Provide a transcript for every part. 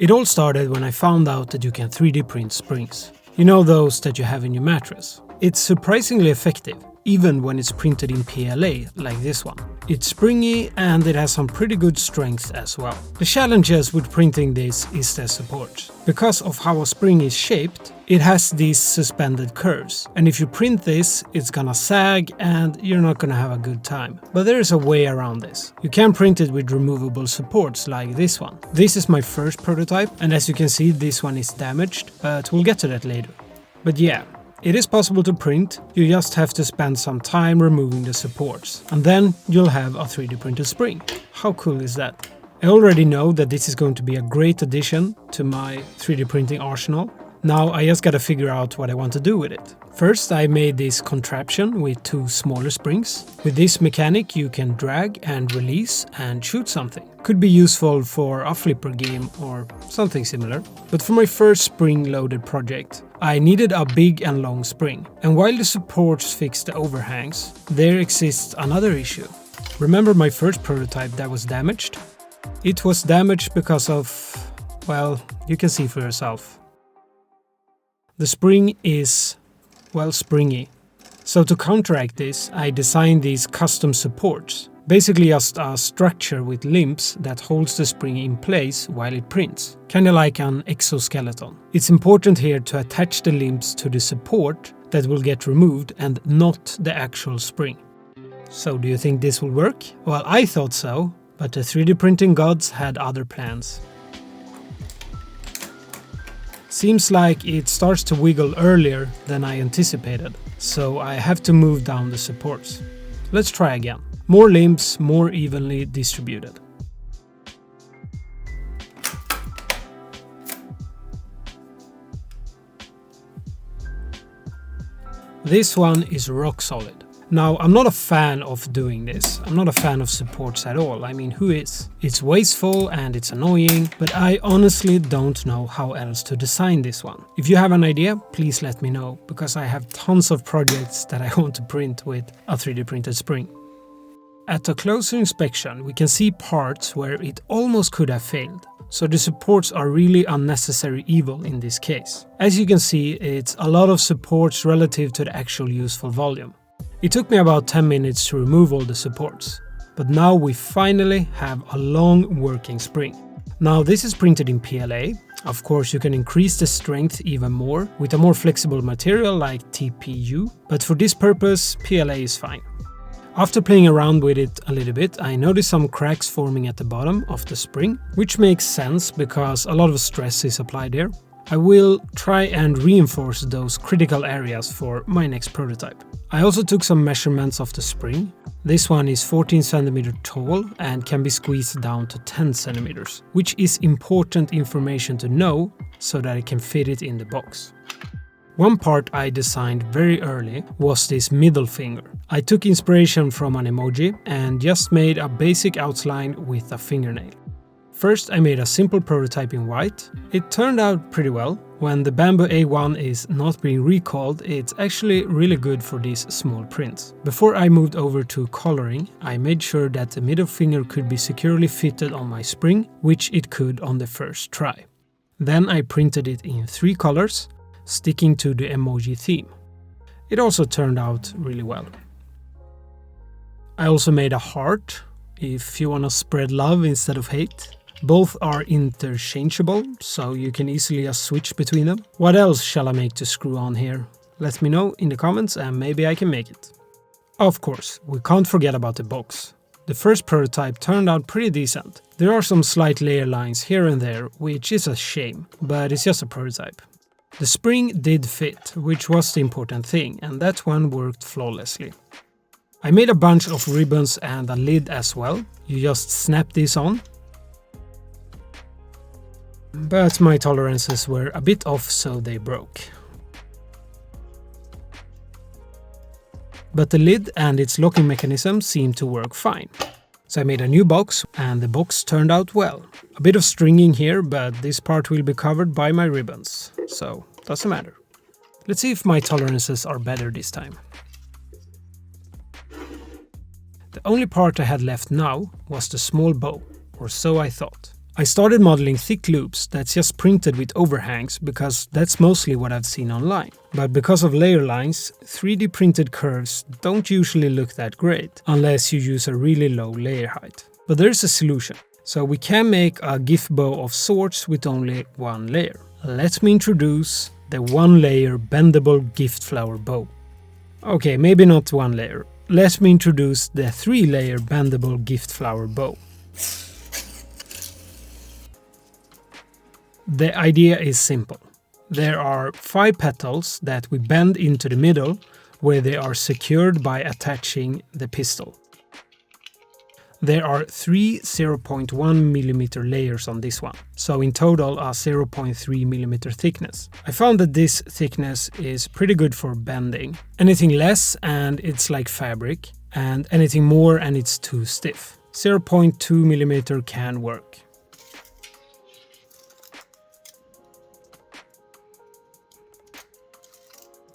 It all started when I found out that you can 3D print springs. You know those that you have in your mattress. It's surprisingly effective, even when it's printed in PLA like this one. It's springy and it has some pretty good strength as well. The challenges with printing this is the support. Because of how a spring is shaped, it has these suspended curves. And if you print this, it's gonna sag and you're not gonna have a good time. But there is a way around this. You can print it with removable supports like this one. This is my first prototype, and as you can see, this one is damaged, but we'll get to that later. But yeah, it is possible to print, you just have to spend some time removing the supports. And then you'll have a 3D printed spring. How cool is that? I already know that this is going to be a great addition to my 3D printing arsenal. Now I just gotta figure out what I want to do with it. First, I made this contraption with 2 smaller springs. With this mechanic you can drag and release and shoot something. Could be useful for a flipper game or something similar. But for my first spring-loaded project, I needed a big and long spring. And while the supports fix the overhangs, there exists another issue. Remember my first prototype that was damaged? It was damaged because of, well, you can see for yourself. The spring is, well, springy. So to counteract this, I designed these custom supports. Basically just a structure with limbs that holds the spring in place while it prints. Kinda like an exoskeleton. It's important here to attach the limbs to the support that will get removed and not the actual spring. So do you think this will work? Well, I thought so, but the 3D printing gods had other plans. Seems like it starts to wiggle earlier than I anticipated, so I have to move down the supports. Let's try again. More limbs, more evenly distributed. This one is rock solid. Now, I'm not a fan of doing this. I'm not a fan of supports at all. I mean, who is? It's wasteful and it's annoying, but I honestly don't know how else to design this one. If you have an idea, please let me know, because I have tons of projects that I want to print with a 3D printed spring. At a closer inspection, we can see parts where it almost could have failed. So the supports are really unnecessary evil in this case. As you can see, it's a lot of supports relative to the actual useful volume. It took me about 10 minutes to remove all the supports, but now we finally have a long working spring. Now this is printed in PLA. Of course you can increase the strength even more with a more flexible material like TPU, but for this purpose PLA is fine. After playing around with it a little bit, I noticed some cracks forming at the bottom of the spring, which makes sense because a lot of stress is applied there. I will try and reinforce those critical areas for my next prototype. I also took some measurements of the spring. This one is 14 cm tall and can be squeezed down to 10 cm, which is important information to know so that I can fit it in the box. One part I designed very early was this middle finger. I took inspiration from an emoji and just made a basic outline with a fingernail. First I made a simple prototype in white. It turned out pretty well. When the Bamboo A1 is not being recalled, it's actually really good for these small prints. Before I moved over to coloring, I made sure that the middle finger could be securely fitted on my spring, which it could on the first try. Then I printed it in 3 colors, sticking to the emoji theme. It also turned out really well. I also made a heart, if you wanna spread love instead of hate. Both are interchangeable, so you can easily just switch between them. What else shall I make to screw on here? Let me know in the comments and maybe I can make it. Of course, we can't forget about the box. The first prototype turned out pretty decent. There are some slight layer lines here and there, which is a shame, but it's just a prototype. The spring did fit, which was the important thing, and that one worked flawlessly. I made a bunch of ribbons and a lid as well. You just snap these on. But my tolerances were a bit off, so they broke. But the lid and its locking mechanism seemed to work fine. So I made a new box, and the box turned out well. A bit of stringing here, but this part will be covered by my ribbons, so doesn't matter. Let's see if my tolerances are better this time. The only part I had left now was the small bow, or so I thought. I started modeling thick loops that's just printed with overhangs because that's mostly what I've seen online. But because of layer lines, 3D printed curves don't usually look that great unless you use a really low layer height. But there's a solution. So we can make a gift bow of sorts with only one layer. Let me introduce the one layer bendable gift flower bow. Okay, maybe not one layer. Let me introduce the 3-layer bendable gift flower bow. The idea is simple. There are 5 petals that we bend into the middle where they are secured by attaching the pistil. There are 3 0.1mm layers on this one, so in total a 0.3mm thickness. I found that this thickness is pretty good for bending. Anything less and it's like fabric, and anything more and it's too stiff. 0.2mm can work.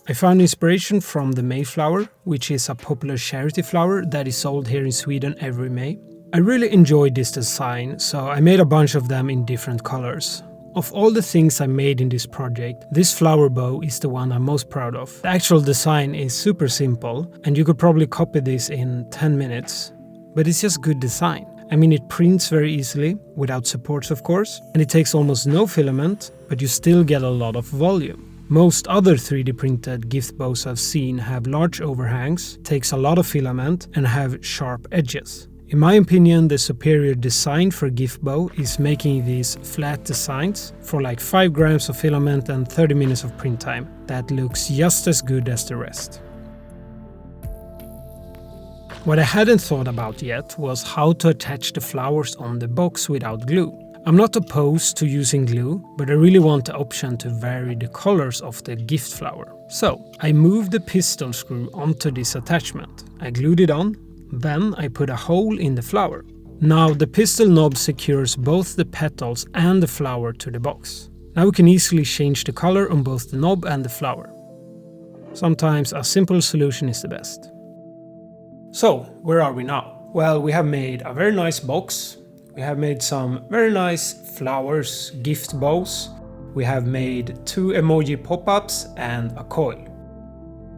I found inspiration from the Mayflower, which is a popular charity flower that is sold here in Sweden every May. I really enjoyed this design, so I made a bunch of them in different colors. Of all the things I made in this project, this flower bow is the one I'm most proud of. The actual design is super simple, and you could probably copy this in 10 minutes. But it's just good design. I mean, it prints very easily, without supports of course, and it takes almost no filament, but you still get a lot of volume. Most other 3D printed gift bows I've seen have large overhangs, takes a lot of filament and have sharp edges. In my opinion, the superior design for gift bow is making these flat designs for like 5 grams of filament and 30 minutes of print time. That looks just as good as the rest. What I hadn't thought about yet was how to attach the flowers on the box without glue. I'm not opposed to using glue, but I really want the option to vary the colors of the gift flower. So, I moved the pistil screw onto this attachment. I glued it on, then I put a hole in the flower. Now the pistil knob secures both the petals and the flower to the box. Now we can easily change the color on both the knob and the flower. Sometimes a simple solution is the best. So, where are we now? Well, we have made a very nice box. We have made some very nice flowers, gift bows. We have made 2 emoji pop-ups and a coil.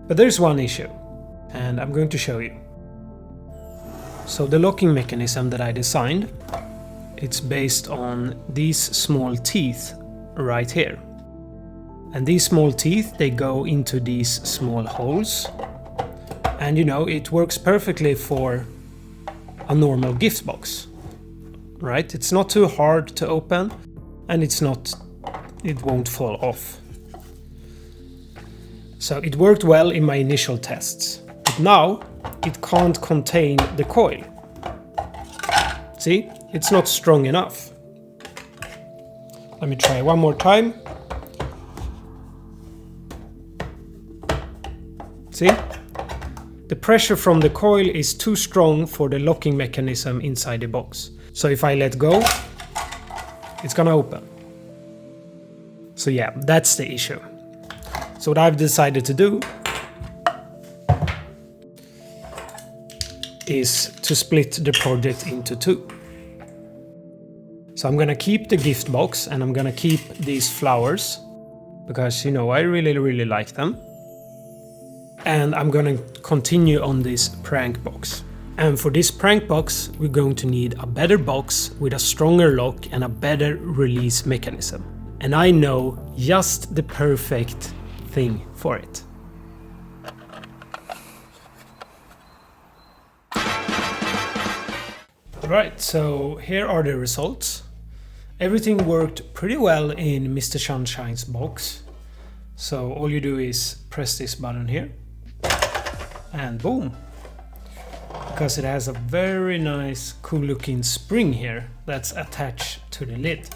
But there's one issue, and I'm going to show you. So the locking mechanism that I designed, it's based on these small teeth right here. And these small teeth, they go into these small holes. And you know, it works perfectly for a normal gift box. Right? It's not too hard to open and it won't fall off. So it worked well in my initial tests. But now it can't contain the coil. See? It's not strong enough. Let me try one more time. See? The pressure from the coil is too strong for the locking mechanism inside the box. So if I let go, it's gonna open. So yeah, that's the issue. So what I've decided to do is to split the project into 2. So I'm gonna keep the gift box and I'm gonna keep these flowers because, you know, I really like them. And I'm gonna continue on this prank box. And for this prank box, we're going to need a better box with a stronger lock and a better release mechanism. And I know just the perfect thing for it. Alright, so here are the results. Everything worked pretty well in Mr. Sunshine's box. So all you do is press this button here. And boom! Because it has a very nice, cool looking spring here that's attached to the lid.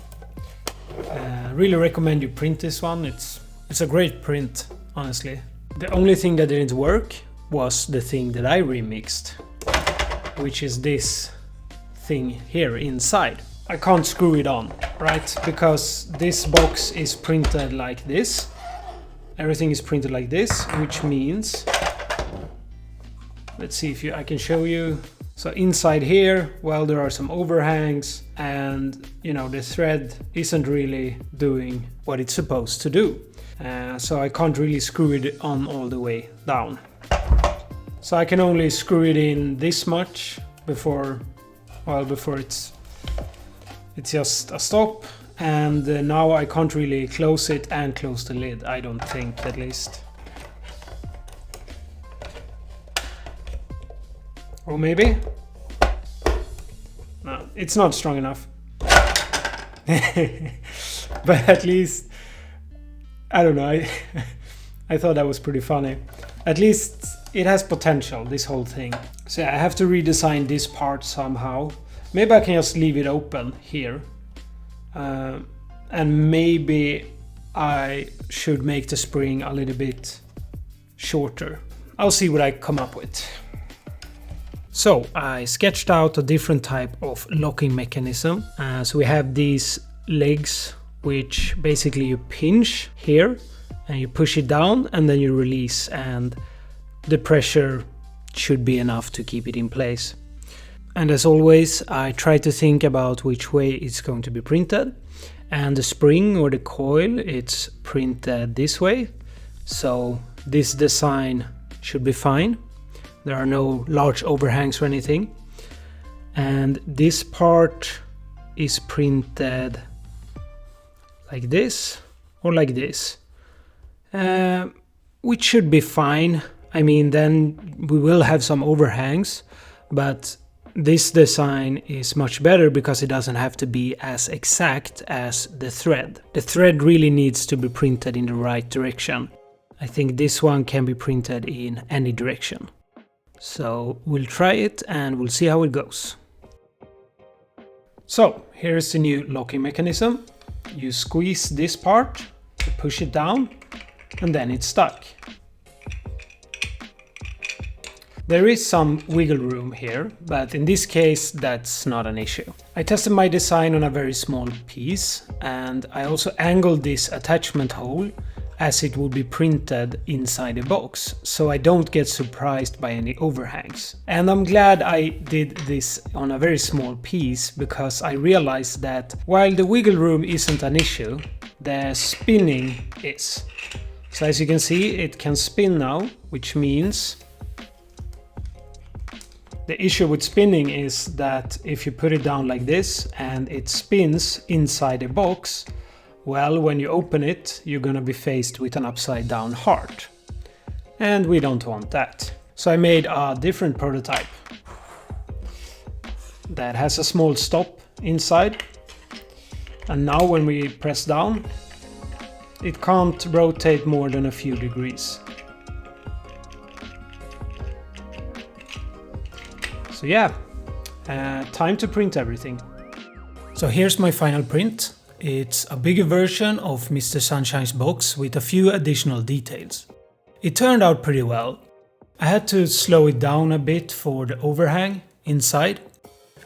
Really recommend you print this one. It's a great print, honestly. The only thing that didn't work was the thing that I remixed, which is this thing here inside. I can't screw it on, right? Because this box is printed like this. Everything is printed like this, which means, let's see if I can show you. So inside here, well, there are some overhangs and, you know, the thread isn't really doing what it's supposed to do. So I can't really screw it on all the way down. So I can only screw it in this much before it's just a stop. And now I can't really close it and close the lid, I don't think, at least. Or maybe? No, it's not strong enough. But at least, I don't know, I thought that was pretty funny. At least it has potential, this whole thing. So yeah, I have to redesign this part somehow. Maybe I can just leave it open here. And maybe I should make the spring a little bit shorter. I'll see what I come up with. So I sketched out a different type of locking mechanism. So we have these legs, which basically you pinch here and you push it down and then you release, and the pressure should be enough to keep it in place. And as always, I try to think about which way it's going to be printed. And the spring or the coil, it's printed this way. So this design should be fine. There are no large overhangs or anything. And this part is printed like this or like this, which should be fine. I mean, then we will have some overhangs, but this design is much better because it doesn't have to be as exact as the thread. The thread really needs to be printed in the right direction. I think this one can be printed in any direction. So we'll try it and we'll see how it goes. So here's the new locking mechanism. You squeeze this part, you push it down, and then it's stuck. There is some wiggle room here, but in this case that's not an issue. I tested my design on a very small piece, and I also angled this attachment hole as it will be printed inside the box, so I don't get surprised by any overhangs. And I'm glad I did this on a very small piece, because I realized that while the wiggle room isn't an issue, the spinning is. So as you can see, it can spin now, which means the issue with spinning is that if you put it down like this and it spins inside a box, well, when you open it, you're gonna be faced with an upside down heart. And we don't want that. So I made a different prototype that has a small stop inside. And now when we press down, it can't rotate more than a few degrees. So yeah, time to print everything. So here's my final print. It's a bigger version of Mr. Sunshine's box with a few additional details. It turned out pretty well. I had to slow it down a bit for the overhang inside,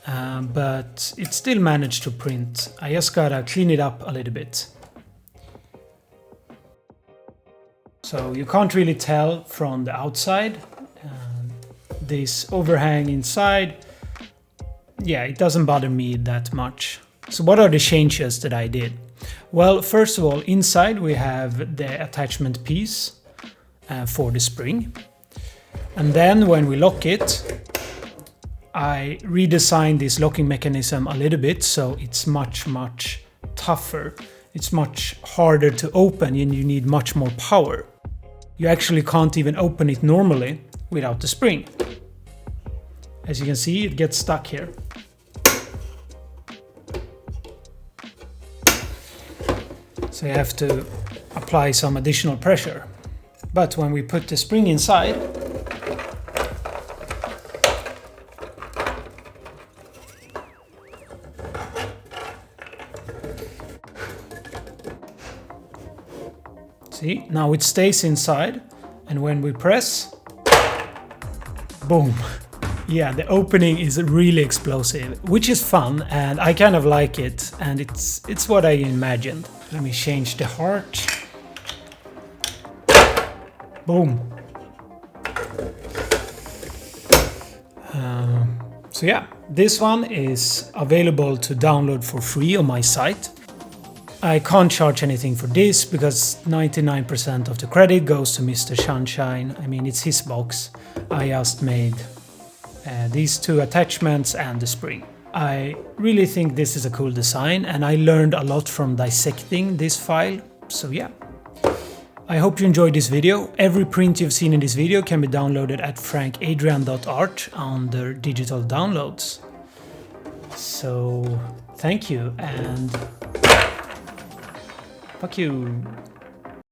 but it still managed to print. I just gotta clean it up a little bit. So you can't really tell from the outside. This overhang inside, yeah, it doesn't bother me that much. So what are the changes that I did? Well, first of all, inside we have the attachment piece for the spring. And then when we lock it, I redesigned this locking mechanism a little bit, so it's much tougher. It's much harder to open and you need much more power. You actually can't even open it normally without the spring. As you can see, it gets stuck here. So you have to apply some additional pressure. But when we put the spring inside, see, now it stays inside, and when we press, boom. Yeah, the opening is really explosive, which is fun, and I kind of like it, and it's what I imagined. Let me change the heart. Boom. So yeah, this one is available to download for free on my site. I can't charge anything for this because 99% of the credit goes to Mr. Sunshine. I mean, it's his box. I just made these two attachments and the spring. I really think this is a cool design, and I learned a lot from dissecting this file. So yeah. I hope you enjoyed this video. Every print you've seen in this video can be downloaded at frankadrian.art under digital downloads. So thank you and fuck you.